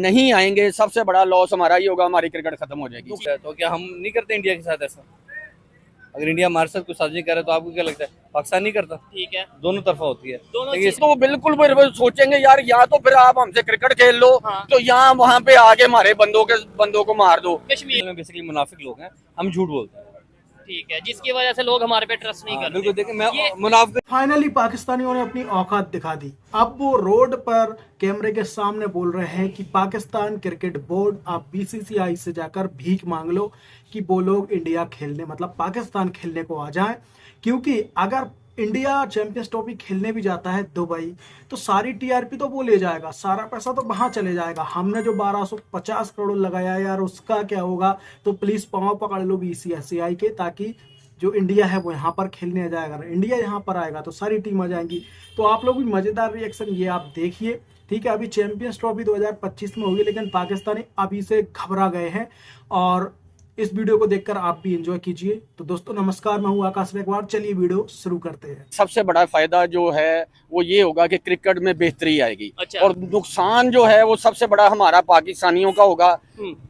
नहीं आएंगे सबसे बड़ा लॉस हमारा ही होगा, हमारी क्रिकेट खत्म हो जाएगी। तो क्या हम नहीं करते इंडिया के साथ ऐसा? अगर इंडिया हमारे साथ कुछ साझी करे तो आपको क्या लगता है पाकिस्तान नहीं करता? ठीक है, दोनों तरफा होती है। दोनों लेकिन चीज़- तो वो बिल्कुल वो सोचेंगे यार या तो फिर आप हमसे क्रिकेट खेल लो, हाँ। तो यहाँ वहाँ पे आके हमारे बंदों को मार दो। कश्मीर में बेसिकली मुनाफिक लोग हैं, हम झूठ बोलते हैं। ठीक है, जिसकी वजह से लोग हमारे पे ट्रस्ट नहीं करते। बिल्कुल, देखिए मैं ये मुनाफिक फाइनली पाकिस्तानियों ने अपनी औकात दिखा दी। अब वो रोड पर कैमरे के सामने बोल रहे हैं कि पाकिस्तान क्रिकेट बोर्ड, आप बीसीसीआई से जाकर भीख मांग लो कि वो लोग इंडिया खेलने, मतलब पाकिस्तान खेलने को आ जाएं, क्योंकि अगर इंडिया चैंपियंस ट्रॉफी खेलने भी जाता है दुबई तो सारी टीआरपी तो वो ले जाएगा, सारा पैसा तो वहां चले जाएगा। हमने जो 1250 करोड़ लगाया यार, उसका क्या होगा? तो प्लीज पांव पकड़ लो बीसीसीआई के, ताकि जो इंडिया है वो यहाँ पर खेलने आ जाएगा। अगर इंडिया यहाँ पर आएगा तो सारी टीम आ जाएंगी। तो आप लोग भी मजेदार रिएक्शन ये आप देखिए, ठीक है। अभी चैंपियंस ट्रॉफी 2025 में होगी, लेकिन पाकिस्तानी अभी से घबरा गए हैं। और इस वीडियो को देखकर आप भी एंजॉय कीजिए। तो दोस्तों नमस्कार, मैं हूं आकाश रेगवार। चलिए वीडियो शुरू करते हैं। सबसे बड़ा फायदा जो है वो ये होगा कि क्रिकेट में बेहतरी आएगी। अच्छा। और नुकसान जो है वो सबसे बड़ा हमारा पाकिस्तानियों का होगा।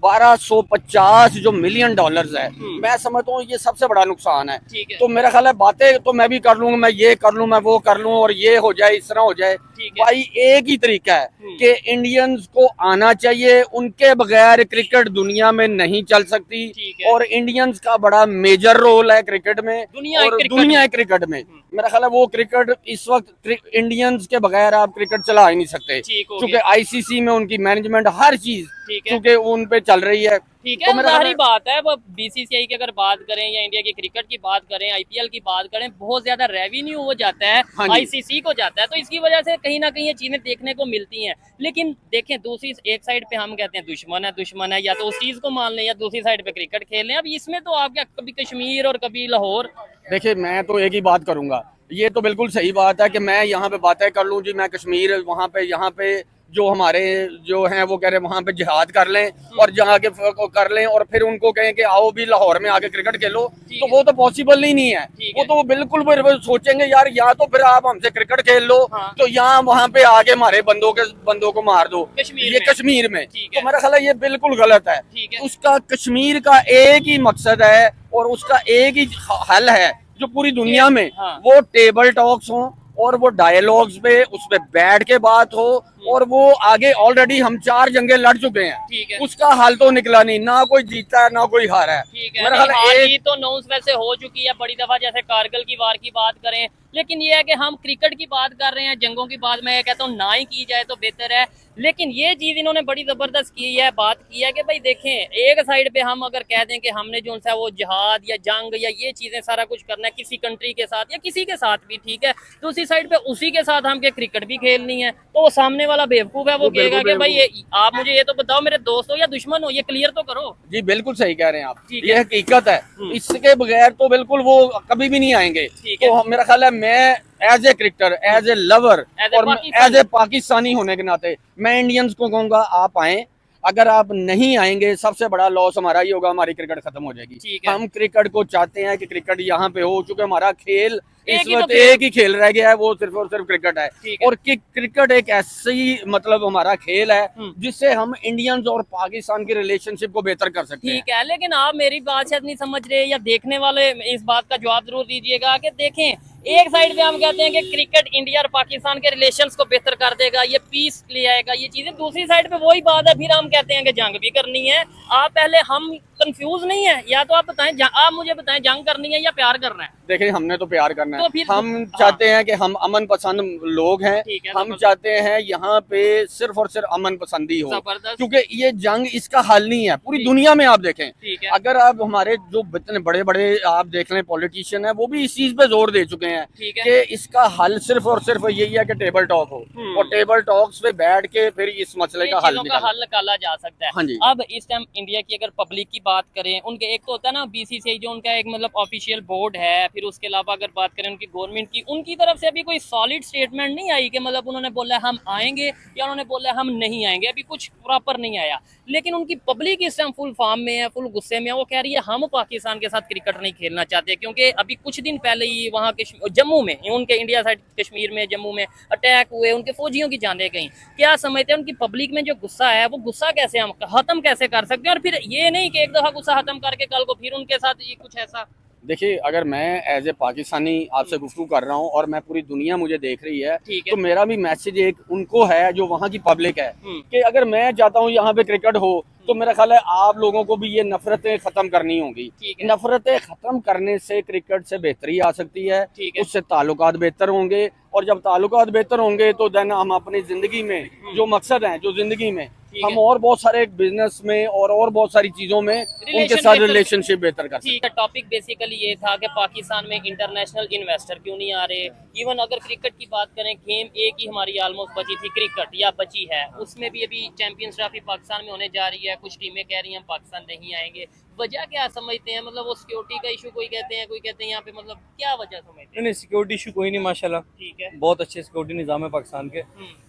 1250 जो मिलियन डॉलर्स है, मैं समझता हूँ ये सबसे बड़ा नुकसान है। ठीक है। तो मेरा ख्याल है बातें तो मैं भी कर लूंगा, मैं ये कर लूँ, मैं वो कर लूँ, और ये हो जाए, इस तरह हो जाए। ठीक है। भाई एक ही तरीका है कि इंडियंस को आना चाहिए, उनके बगैर क्रिकेट दुनिया में नहीं चल सकती। ठीक है। और इंडियंस का बड़ा मेजर रोल है क्रिकेट में, दुनिया क्रिकेट में। मेरा ख्याल है वो क्रिकेट इस वक्त इंडियंस के बगैर आप क्रिकेट चला ही नहीं सकते, क्योंकि आईसीसी में उनकी मैनेजमेंट हर चीज क्योंकि उन पे चल रही है। ठीक है, जाहिर बात है। वो बीसीसीआई की अगर बात करें या इंडिया की क्रिकेट की बात करें, आईपीएल की बात करें, बहुत ज्यादा रेवेन्यू हो जाता है, आईसीसी को जाता है। तो इसकी वजह से कहीं ना कहीं ये चीजें देखने को मिलती हैं। लेकिन देखें, दूसरी एक साइड पे हम कहते हैं दुश्मन है, या तो उस चीज को मान लें, या दूसरी साइड पे क्रिकेट खेल लें। अब इसमें तो आप क्या, कभी कश्मीर और कभी लाहौर। देखिए मैं तो एक ही बात करूंगा, ये तो बिल्कुल सही बात है कि मैं यहाँ पे बातें कर लूँ जी, मैं कश्मीर वहाँ पे यहाँ पे जो हमारे जो हैं वो कह रहे हैं वहाँ पे जिहाद कर लें और जहाँ के कर लें, और फिर उनको कहें कि आओ भी लाहौर में आके क्रिकेट खेलो, तो वो तो पॉसिबल ही नहीं है। वो तो बिल्कुल वो सोचेंगे यार या तो फिर आप हमसे क्रिकेट खेल लो, तो यहाँ वहाँ पे आके हमारे बंदों को मार दो, ये कश्मीर में। तो मेरा ख्याल है ये बिल्कुल गलत है। उसका कश्मीर का एक ही मकसद है और उसका एक ही हल है जो पूरी दुनिया में, वो टेबल टॉक्स हो और वो डायलॉग्स पे उस पे बैठ के बात हो, और वो आगे ऑलरेडी हम 4 जंगे लड़ चुके हैं, उसका हाल तो निकला नहीं, ना कोई जीता है ना कोई हारा है। मेरा ख्याल तो अनाउंस वैसे हो चुकी है बड़ी दफा, जैसे कारगिल की वार की बात करें। लेकिन ये है कि हम क्रिकेट की बात कर रहे हैं, जंगों की बात मैं कहता हूँ ना ही की जाए तो बेहतर है। लेकिन ये चीज इन्होंने बड़ी जबरदस्त की है, बात की है कि भाई देखें, एक साइड पे हम अगर कह दें कि हमने जो सा वो जिहाद या जंग या ये चीजें सारा कुछ करना है किसी कंट्री के साथ या किसी के साथ भी, ठीक है, तो उसी साइड पे उसी के साथ हम क्रिकेट भी खेलनी है, तो वो सामने वाला बेवकूफ है, वो कहेगा कि भाई आप मुझे ये तो बताओ मेरे दोस्त हो या दुश्मन हो, ये क्लियर तो करो। जी बिल्कुल सही कह रहे हैं आप, ये हकीकत है। इसके बगैर तो बिल्कुल वो कभी भी नहीं आएंगे। तो मेरा ख्याल है मैं as a cricketer, as a lover और एज ए पाकिस्तानी होने के नाते मैं इंडियंस को कहूंगा आप आए। अगर आप नहीं आएंगे सबसे बड़ा लॉस हमारा ही होगा, हमारी क्रिकेट खत्म हो जाएगी। हम क्रिकेट को चाहते हैं कि क्रिकेट यहाँ पे हो, चूंकि हमारा खेल इस वक्त एक ही खेल रह गया है, वो सिर्फ और सिर्फ क्रिकेट है। और क्रिकेट एक ऐसी मतलब हमारा खेल है जिससे हम इंडियंस और पाकिस्तान की रिलेशनशिप को बेहतर कर सकते हैं। ठीक है, लेकिन आप मेरी बात शायद नहीं समझ रहे, या देखने वाले इस बात का जवाब जरूर दीजिएगा कि देखें, एक साइड पे हम कहते हैं कि क्रिकेट इंडिया और पाकिस्तान के रिलेशंस को बेहतर कर देगा, ये पीस ले आएगा, ये चीजें। दूसरी साइड पे वही बात है, फिर हम कहते हैं कि जंग भी करनी है। आप पहले, हम कंफ्यूज नहीं है, या तो आप बताएं, आप मुझे बताएं जंग करनी है या प्यार करना है? देखिए हमने तो प्यार करना है, तो हम चाहते हैं कि हम अमन पसंद लोग हैं, हम चाहते हैं यहाँ पे सिर्फ और सिर्फ अमन पसंदी हो, क्योंकि ये जंग इसका हल नहीं है। पूरी दुनिया में आप देखें, अगर आप हमारे जो इतने बड़े बड़े आप देख लें पॉलिटिशियन है, वो भी इस चीज पे जोर दे चुके हैं कि इसका हल सिर्फ और सिर्फ यही है कि टेबल टॉक हो, और टेबल टॉक्स पे बैठ के फिर इस मसले का हल निकाला जा सकता है। हाँ जी। अब इस टाइम इंडिया की अगर पब्लिक की बात करें, उनके एक तो होता है ना बीसीसीआई, जो उनका एक मतलब ऑफिशियल बोर्ड है, फिर उसके अलावा अगर बात करें उनकी गवर्नमेंट की, उनकी तरफ से अभी कोई सॉलिड स्टेटमेंट नहीं आई कि मतलब उन्होंने बोला हम आएंगे या उन्होंने बोला हम नहीं आएंगे, अभी कुछ प्रॉपर नहीं आया। लेकिन उनकी पब्लिक इस टाइम फुल फार्म में है, फुल गुस्से में है। वो कह रही है हम पाकिस्तान के साथ क्रिकेट नहीं खेलना चाहते, क्योंकि अभी कुछ दिन पहले ही वहाँ जम्मू में, उनके इंडिया साइड कश्मीर में जम्मू में अटैक हुए, उनके फौजियों की जानें गई। क्या समझते हैं उनकी पब्लिक में जो गुस्सा है, वो गुस्सा कैसे हम खत्म कैसे कर सकते हैं? और फिर ये नहीं कि एक दफा गुस्सा खत्म करके कल को फिर उनके साथ ये कुछ ऐसा। देखिए, अगर मैं एज ए पाकिस्तानी आपसे गुफ्तगू कर रहा हूँ और मैं पूरी दुनिया मुझे देख रही है, तो मेरा भी मैसेज एक उनको है जो वहाँ की पब्लिक है कि अगर मैं चाहता हूँ यहाँ पे क्रिकेट हो, तो मेरा ख्याल है आप लोगों को भी ये नफरतें खत्म करनी होंगी। नफरतें खत्म करने से क्रिकेट से बेहतरी आ सकती है, उससे ताल्लुकात बेहतर होंगे, और जब ताल्लुकात बेहतर होंगे तो देन हम अपनी जिंदगी में जो मकसद है, जो जिंदगी में हम और बहुत सारे बिजनेस में और बहुत सारी चीजों में उनके साथ रिलेशनशिप बेहतर कर सकते हैं। टॉपिक बेसिकली ये था कि पाकिस्तान में इंटरनेशनल इन्वेस्टर क्यों नहीं आ रहे। इवन अगर क्रिकेट की बात करें, गेम एक ही हमारी ऑलमोस्ट बची थी क्रिकेट, या बची है, उसमें भी अभी चैंपियंस ट्रॉफी पाकिस्तान में होने जा रही है। कुछ टीमें कह रही हैं पाकिस्तान नहीं आएंगे, वजह क्या समझते हैं? मतलब वो सिक्योरिटी का इशू कोई कहते हैं, कोई कहते हैं यहाँ पे, मतलब क्या वजह समझते हैं? नहीं, सिक्योरिटी इशू कोई नहीं माशाल्लाह, ठीक है, बहुत अच्छे सिक्योरिटी निज़ाम है पाकिस्तान के।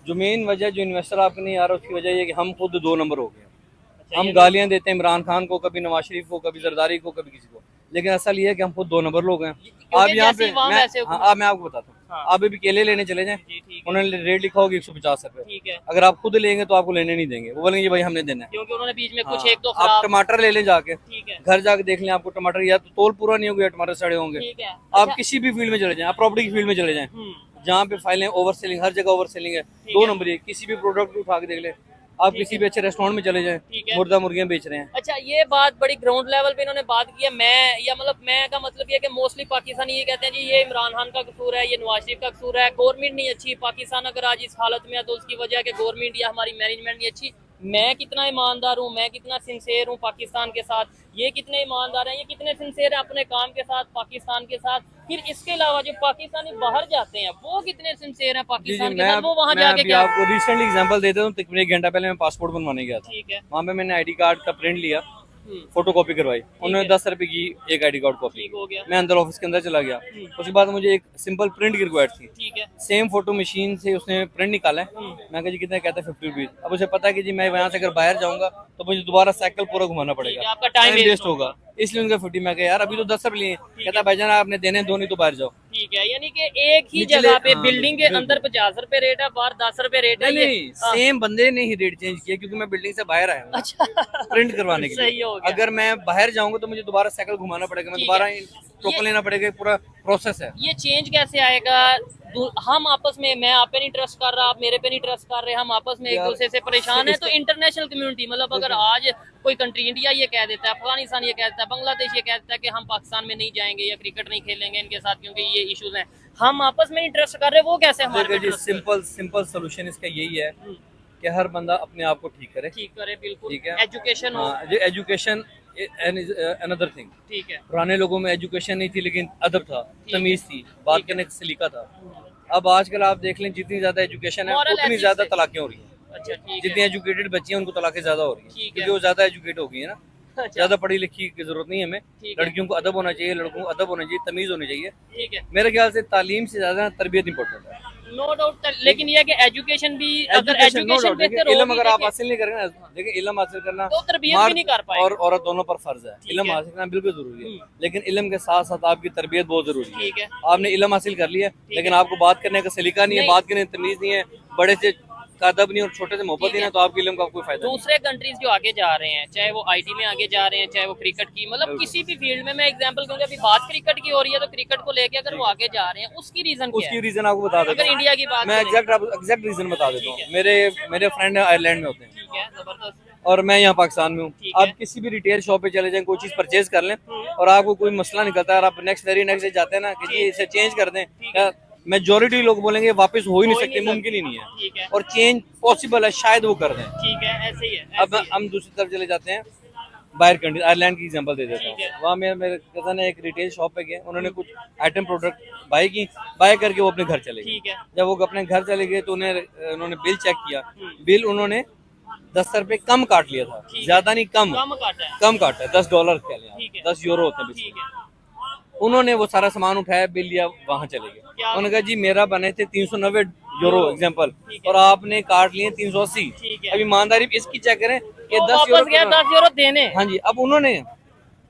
जो मेन वजह जो इन्वेस्टर आपके नहीं आ रहा, उसकी वजह ये कि हम खुद 2 नंबर हो गए। हम गालियां देते हैं इमरान खान को, कभी नवाज शरीफ को, कभी जरदारी को, कभी किसी को, लेकिन असल ये है कि हम खुद 2 नंबर लोग हैं। आप यहाँ पे मैं आपको बताता हूँ, आप अभी केले लेने चले जाएं, उन्होंने रेट लिखा होगा 150 रुपए, ठीक है। अगर आप खुद लेंगे तो आपको लेने नहीं देंगे, वो बोलेंगे भाई हमने देना है, क्योंकि उन्होंने बीच में कुछ एक दो आप टमाटर ले लें जाके, ठीक है, घर जाके देख लें, आपको टमाटर या तो तोल पूरा नहीं होगा या टमाटर सड़े होंगे। ठीक है। आप किसी भी फील्ड में चले जाएं, आप प्रॉपर्टी की फील्ड में चले जाएं, जहाँ पे फाइलें ओवर सेलिंग, हर जगह ओवर सेलिंग है, 2 नंबर है। किसी भी प्रोडक्ट उठा के देख ले, आप किसी भी अच्छे रेस्टोरेंट में चले जाएं, मुर्गा मुर्गियां बेच रहे हैं। अच्छा, ये बात बड़ी ग्राउंड लेवल पे इन्होंने बात की है। मैं का मतलब ये कि मोस्टली पाकिस्तानी ये कहते हैं जी ये इमरान खान का कसूर है, ये नवाज शरीफ का कसूर है, गवर्नमेंट नहीं अच्छी। पाकिस्तान अगर आज इस हालत में है तो उसकी वजह है कि गवर्नमेंट या हमारी मैनेजमेंट नहीं अच्छी। मैं कितना ईमानदार हूँ, मैं कितना सिंसेयर हूँ पाकिस्तान के साथ, ये कितने ईमानदार हैं, ये कितने सिंसेयर हैं अपने काम के साथ, पाकिस्तान के साथ। फिर इसके अलावा जो पाकिस्तानी बाहर जाते हैं वो कितने सिंसेयर हैं पाकिस्तान के साथ, वो वहाँ जाके क्या। आपको रिसेंटली एग्जांपल देता हूँ, तकरीबन 1 घंटा पहले मैं पासपोर्ट बनवाने गया था, ठीक है, वहाँ पे मैंने ID कार्ड का प्रिंट लिया, फोटो कॉपी करवाई, उन्होंने 10 रुपए की एक ID कार्ड कॉपी, हो गया। मैं अंदर ऑफिस के अंदर चला गया, उसके बाद मुझे एक सिंपल प्रिंट की रिक्वायर्ड थी, ठीक है, सेम फोटो मशीन से उसने प्रिंट निकाला है। मैं कहा जी कितना कहता है 50 रुपीज। अब उसे पता है कि जी मैं यहाँ से अगर बाहर जाऊंगा तो मुझे दोबारा साइकिल पूरा घुमाना पड़ेगा, आपका टाइम वेस्ट होगा, इसलिए उनका 50। मैं कहा यार अभी तो 10 रुपए लिए, कहता भाईजान आपने देने दो नहीं तो बाहर जाओ। ठीक है, यानी कि एक ही जगह पे बिल्डिंग के अंदर 50 रुपए रेट है, बाहर 10 रुपए रेट है। नहीं, सेम बंदे ने ही रेट चेंज किया, क्योंकि मैं बिल्डिंग से बाहर आया हूँ प्रिंट करवाने के लिए। अगर मैं बाहर जाऊंगा तो मुझे दोबारा साइकिल घुमाना पड़ेगा, मैं दोबारा टोकन लेना पड़ेगा, पूरा प्रोसेस है। ये चेंज कैसे आएगा? हम आपस में, मैं आप पे नहीं ट्रस्ट कर रहा, आप मेरे पे नहीं ट्रस्ट कर रहे, हम आपस में एक दूसरे से परेशान है। तो इंटरनेशनल कम्युनिटी, मतलब अगर आज कोई कंट्री, इंडिया ये कह देता है, अफगानिस्तान ये कह देता है, बांग्लादेश ये कह देता है कि हम पाकिस्तान में नहीं जाएंगे या क्रिकेट नहीं खेलेंगे इनके साथ क्योंकि ये इश्यूज हैं, हम आपस में नहीं ट्रस्ट कर रहे, वो कैसे हमारे? सिंपल सोल्यूशन इसका यही है कि हर बंदा अपने आप को ठीक करे, बिल्कुल, ठीक है। एजुकेशन हो, एजुकेशन अनदर थिंग। ठीक है, पुराने लोगों में एजुकेशन नहीं थी लेकिन अदब था, तमीज थी, बात करने का सलीका था। अब आजकल आप देख लें जितनी ज्यादा एजुकेशन है उतनी ज्यादा तलाकें हो रही हैं। अच्छा, ठीक है, जितनी एजुकेटेड बच्ची हैं उनको तलाकें ज्यादा हो रही हैं, ठीक है। क्योंकि वो ज्यादा एजुकेट हो गई है ना। अच्छा, ज्यादा पढ़ी लिखी की जरूरत नहीं है हमें, ठीक है। लड़कियों को अदब होना चाहिए, लड़कों को अदब होना चाहिए, तमीज होनी चाहिए। ठीक है, मेरे ख्याल से तालीम से ज्यादा तरबियत इंपॉर्टेंट है। No doubt. लेकिन ये है कि एजुकेशन भी, अगर एजुकेशन बेहतर इल्म होगी, अगर आप हासिल नहीं करेंगे ना, देखिए इल्म हासिल करना तो तरबियत भी नहीं कर पाएंगे। और औरत दोनों पर फर्ज है। इल्म हासिल करना बिल्कुल जरूरी है, लेकिन इल्म के साथ साथ आपकी तरबियत बहुत जरूरी है। ठीक है, आपने इल्म हासिल कर लिया लेकिन आपको बात करने का सलीका नहीं है, बात करने का तमीज नहीं है, बड़े से का अदब नहीं और छोटे से मोहब्बत नहीं है, तो आपके इल्म का कोई फायदा नहीं। दूसरे कंट्रीज जो आगे जा रहे हैं, चाहे वो IT में आगे जा रहे हैं, चाहे वो क्रिकेट की, मतलब किसी भी फील्ड में, मैं एग्जांपल दूंगा, अभी बात क्रिकेट की हो रही है तो क्रिकेट को लेके अगर वो आगे जा रहे हैं उसकी रीजन क्या उसकी है? रीजन आपको बता देता अगर हूँ, इंडिया की बात मैं करें। एग्जैक्ट रीजन बता देता हूँ। मेरे फ्रेंड आयरलैंड में होते हैं, ठीक है, जबरदस्त। और मैं यहाँ पाकिस्तान में हूँ। ठीक है। आप किसी भी रिटेल शॉप पे चले जाएं, कोई चीज परचेज कर लें और आपको कोई मसला निकलता है और आप वेरी नेक्स्ट डे जाते हैं ना कि जी इसे चेंज कर दें, मेजोरिटी लोग बोलेंगे वापस हो ही नहीं सकते, मुमकिन ही नहीं है। ठीक है, और चेंज पॉसिबल है, शायद वो कर दें। ठीक है, ऐसे ही है। अब हम दूसरी तरफ चले जाते हैं, बाहर कंट्री, आयरलैंड की एग्जांपल दे देता हूँ। वहाँ मेरे कजन ने एक रिटेल शॉप पे गए, उन्होंने कुछ आइटम प्रोडक्ट बाय करके वो अपने घर चले गए। ठीक है, जब वो अपने घर चले गए तो उन्होंने बिल चेक किया, बिल उन्होंने 10 रुपए कम काट लिया था, ज्यादा नहीं, कम कम काटा है। कम काटा है, $10 कह ठीक है। लें, 10 यूरो होते हैं। ठीक है, उन्होंने वो सारा सामान उठाया, बिल लिया, वहां चले गए। उन्होंने कहा जी मेरा बने थे 390 यूरो एग्जाम्पल, और आपने काट लिए 380। ठीक है। अब ईमानदारी इसकी चेक करें कि वो 10 वापस यूरो गया 10 यूरो देने। हाँ जी। अब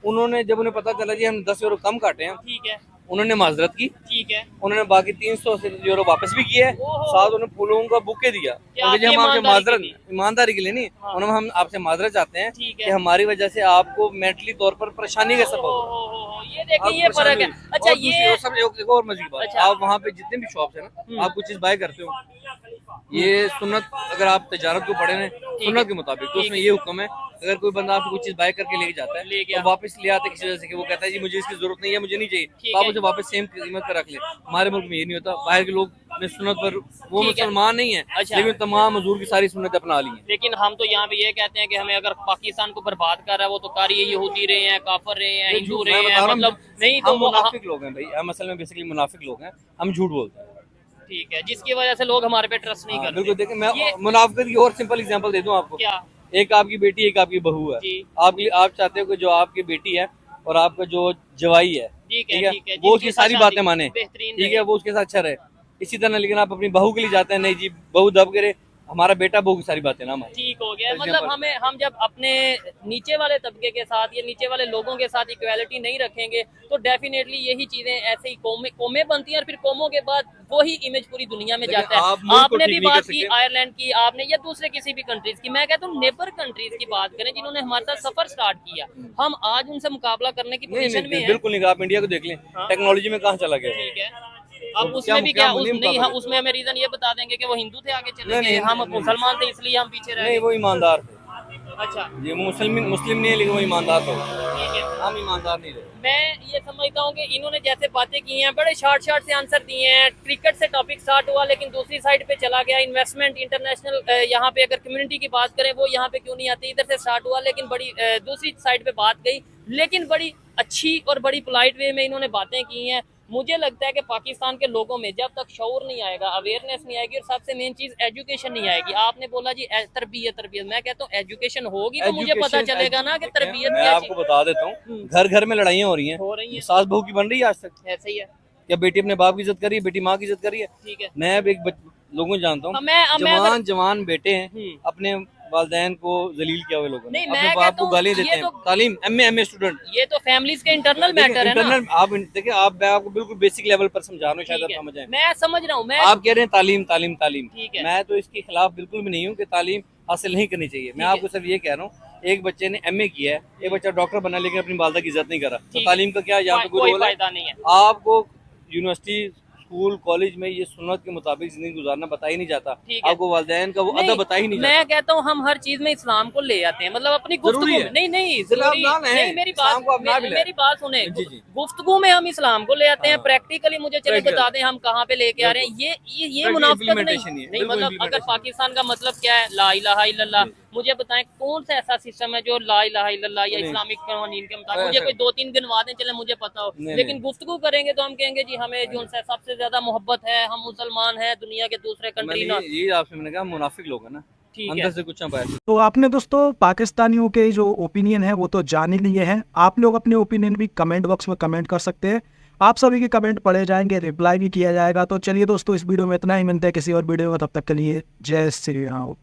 उन्होंने जब उन्हें पता चला जी हम 10 यूरो कम काटे हैं, ठीक है, उन्होंने माजरत की, ठीक है। उन्होंने बाकी 300 यूरो वापस भी किए, ओहो। साथ उन्होंने फूलों का बुके दिया। क्या जी हम आपसे ईमानदारी माजरत, के लिए? ईमानदारी के लिए नहीं, हाँ। उन्होंने हम आपसे माजरत चाहते हैं ठीक है। कि हमारी वजह से आपको मेंटली तौर पर परेशानी का सबब हो। ये देखिए ये फर्क है। अच्छा और दूसरी ये और सब एक और मजीद बात, अच्छा। आप वहाँ पे जितने भी शॉप्स है ना, आप कुछ चीज बाय करते हो, ये सुन्नत, अगर आप तजारत को पढ़े ना सुन्नत के मुताबिक, तो उसमें ये हुक्म है अगर कोई बंदा आपको कुछ चीज बाय करके लेके जाता है, ले गया। तो वापस ले आते किसी वजह से कि वो कहता है जी मुझे इसकी जरूरत नहीं है, मुझे नहीं चाहिए, तो आप है। मुझे वापस सेम कीमत पर रख ले। हमारे मुल्क में ये नहीं होता, बाहर के लोग ने सुन्नत पर, वो ठीक है। मुसलमान नहीं है अच्छा। लेकिन तमाम हजूर की सारी सुन्नत अपना ली है। लेकिन हम तो यहाँ पे ये कहते हैं कि हमें अगर पाकिस्तान को बर्बाद कर रहा है वो तो कारी यहूदी रहे हैं, काफर रहे हैं, हिंदू रहे हैं, मतलब नहीं तो हम वो मुनाफिक लोग हैं भाई, हम असल में बेसिकली मुनाफिक लोग हैं, हम झूठ बोलते हैं। ठीक है, जिसकी वजह से लोग हमारे पे ट्रस्ट नहीं हाँ, करते। बिल्कुल। देखिए मैं ये- मुनाफिकत की और सिंपल एग्जांपल दे दूं आपको। क्या? एक आपकी बेटी, एक आपकी बहू है। जी। आप चाहते हो कि जो आपकी बेटी है और आपका जो जवाई है, ठीक है, ठीक है, वो जिनकी उसकी सारी शादी बातें माने, बेहतरीन ठीक रहे। है, वो उसके साथ अच्छा रहे। इसी तरह लेकिन आप अपनी बहू के लिए जाते हैं, नहीं जी बहू दब करे, हमारा बेटा बहू की सारी बातें ना माने। ठीक हो गया। For मतलब example। हम जब अपने नीचे वाले तबके के साथ या नीचे वाले लोगों के साथ इक्वालिटी नहीं रखेंगे तो डेफिनेटली यही चीजें ऐसे ही कौमें बनती हैं और फिर कौमों के बाद वही इमेज पूरी दुनिया में लेकिन जाता है। आप मुल्क को आपने ठीक भी नहीं कर बात की सकते। आयरलैंड की, आपने या दूसरे किसी भी कंट्रीज की, मैं कहता हूँ नेबर कंट्रीज की बात करें जिन्होंने हमारे साथ सफर स्टार्ट किया, हम आज उनसे मुकाबला करने की नहीं पोजीशन में हैं। बिल्कुल नहीं, आप इंडिया को देख लें, हाँ। टेक्नोलॉजी में कहाँ चला गया। ठीक है, अब तो उसमें भी क्या नहीं नहीं, मुकाबला। हम उसमें हमें रीजन ये बता देंगे कि वो हिंदू थे आगे चले नहीं, गए, नहीं, हम नहीं, मुसलमान थे इसलिए हम पीछे रह नहीं, गए। वो ईमानदार थे। अच्छा, ये मुस्लिम नहीं है लेकिन वो ईमानदार थे। ठीक है। हम ईमानदार नहीं रहे। मैं ये समझता हूँ कि इन्होंने जैसे बातें की हैं, बड़े शॉर्ट से आंसर दिए हैं। क्रिकेट से टॉपिक स्टार्ट हुआ लेकिन दूसरी साइड पे चला गया, इन्वेस्टमेंट इंटरनेशनल, यहाँ पे अगर कम्युनिटी की बात करें वो यहाँ पे क्यों नहीं आती, इधर से स्टार्ट हुआ लेकिन बड़ी दूसरी साइड पे बात गई, लेकिन बड़ी अच्छी और बड़ी पोलाइट वे में इन्होंने बातें की हैं। मुझे लगता है कि पाकिस्तान के लोगों में जब तक शऊर नहीं आएगा, अवेयरनेस नहीं आएगी और सबसे मेन चीज एजुकेशन नहीं आएगी। आपने बोला जी तरबियत, मैं कहता हूँ एजुकेशन होगी तो मुझे पता चलेगा ना कि तरबियत मैं क्या आपको बता देता हूँ, घर घर में लड़ाइयाँ हो रही हैं, हो रही है। सास बहू की बन रही है आज तक। ऐसे ही है, क्या बेटी अपने बाप की इज्जत कर रही है, बेटी माँ की इज्जत कर रही है। ठीक है। मैं अब लोगों को जानता हूँ, मैं जवान बेटे हैं, अपने वालिदैन को जलील किया हुए लोगों ने, नहीं, मैं अपने बाप कहता को हूँ गाली ये देते हैं। तो- तालीम एमए स्टूडेंट, ये तो फैमिलीज के इंटरनल मैटर है ना। आप देखिए, मैं आपको बिल्कुल बेसिक लेवल पर समझा रहा हूँ, शायद ठीक आप है, समझ आए। मैं समझ रहा हूँ। मैं आप कह रहे हैं तालीम तालीम तालीम, ठीक है। मैं तो इसके खिलाफ बिल्कुल भी नहीं हूँ कि तालीम हासिल नहीं करनी चाहिए। मैं है। आपको सिर्फ ये कह रहा हूँ, एक बच्चे ने एमए किया है, एक बच्चा डॉक्टर बना लेकिन अपनी वालिदा की इज्जत नहीं कर रहा, तो ठीक है। तालीम का क्या यहाँ पे कोई कोई रोल है? फायदा नहीं है। आपको यूनिवर्सिटी, स्कूल, कॉलेज में ये सुन्नत के मुताबिक जिंदगी गुजारना बता ही नहीं जाता, ठीक है। आपको वालिदैन का वो नहीं, अदब बता ही नहीं जाता। मैं कहता हूँ हम हर चीज में इस्लाम को ले आते हैं, मतलब अपनी गुफ्तगू जरूरी में। है। नहीं इस्लाम जरूरी नाम है, नहीं, मेरी इस्लाम को अपना भी ले। मेरी बात सुने। जी, जी। गुफ्तगू में हम इस्लाम को ले आते हैं, हाँ। प्रैक्टिकली मुझे चले Practical। बता दें हम कहाँ पे लेके आ रहे हैं। ये Practical मुनाफिकत implementation ही नहीं है, नहीं, बिल्कुल मतलब अगर implementation। पाकिस्तान का मतलब क्या है, ला इलाहा इल्लल्लाह, मुझे बताएं कौन सा ऐसा सिस्टम है जो ला इलाहा इल्लल्लाह या नहीं। इस्लामिक कानून के मुताबिक, मुझे ऐसा- कोई 2-3 गिनवा दें, चले मुझे पता हो, नहीं, लेकिन नहीं। गुफ्तगू करेंगे तो हम कहेंगे जी हमें जो उनसे सबसे ज्यादा मोहब्बत है, हम मुसलमान हैं, दुनिया के दूसरे कंट्री ना। ये आपसे मैंने कहा मुनाफिक लोग हैं ना, ठीक अंदर है। से कुछ ना पाए। तो आपने दोस्तों पाकिस्तानियों के जो ओपिनियन है वो तो जान ही लिए हैं। आप लोग अपने ओपिनियन भी कमेंट बॉक्स में कमेंट कर सकते हैं, आप सभी के कमेंट पढ़े जाएंगे, रिप्लाई भी किया जाएगा। तो चलिए दोस्तों, इस वीडियो में इतना ही, मिलते हैं किसी और वीडियो में, तब तक के लिए जय श्री राम।